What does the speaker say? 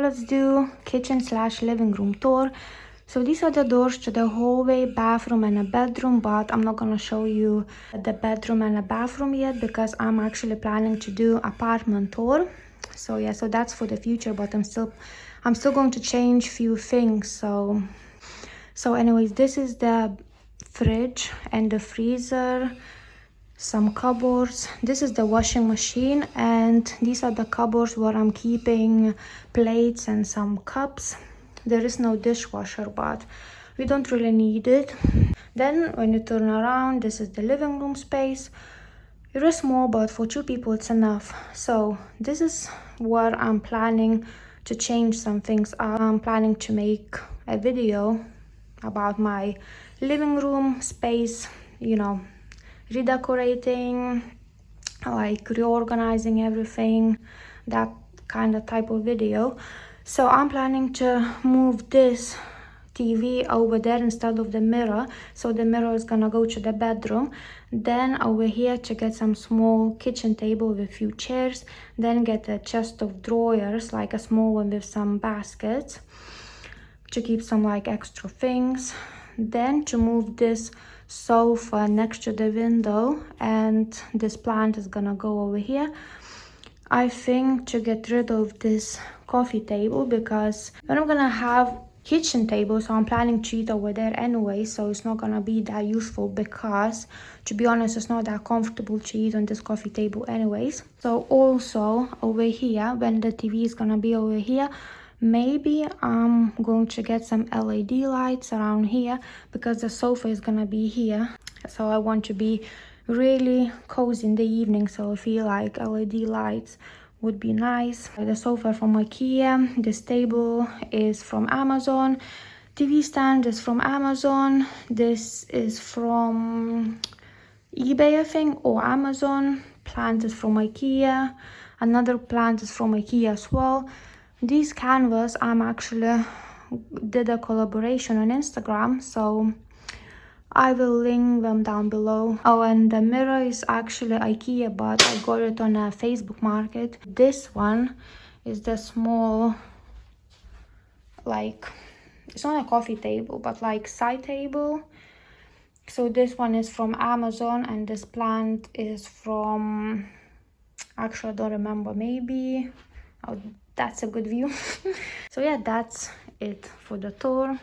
let's do kitchen slash living room tour. So these are the doors to the hallway, bathroom, and a bedroom, but I'm not gonna show you the bedroom and a bathroom yet because I'm actually planning to do apartment tour. So yeah, so that's for the future, but I'm still going to change few things. So anyways, this is the fridge and the freezer, some cupboards. This is the washing machine, and these are the cupboards where I'm keeping plates and some cups. There is no dishwasher, but we don't really need it. Then when you turn around, this is the living room space. It is small, but for 2 people it's enough. So this is where I'm planning to change some things. I'm planning to make a video about my living room space, you know, redecorating, like reorganizing everything, that kind of type of video. So I'm planning to move this TV over there instead of the mirror. So the mirror is gonna go to the bedroom. Then over here to get some small kitchen table with a few chairs. Then get a chest of drawers, like a small one with some baskets to keep some like extra things. Then to move this sofa next to the window, and this plant is gonna go over here. I think to get rid of this coffee table because when I'm gonna have kitchen table, so I'm planning to eat over there anyway, so it's not gonna be that useful because to be honest it's not that comfortable to eat on this coffee table anyways. So also over here, when the TV is gonna be over here, maybe I'm going to get some LED lights around here because the sofa is gonna be here, so I want to be really cozy in the evening, so I feel like LED lights would be nice. The sofa from IKEA, this table is from Amazon, TV stand is from Amazon, this is from eBay I think, or Amazon. Plant is from IKEA, another plant is from IKEA as well. These canvas I'm actually did a collaboration on Instagram, so I will link them down below. Oh, and the mirror is actually IKEA, but I got it on a Facebook market. This one is the small, like, it's not a coffee table, but like side table. So this one is from Amazon, and this plant is from, actually I don't remember, maybe, oh, that's a good view. So yeah, that's it for the tour.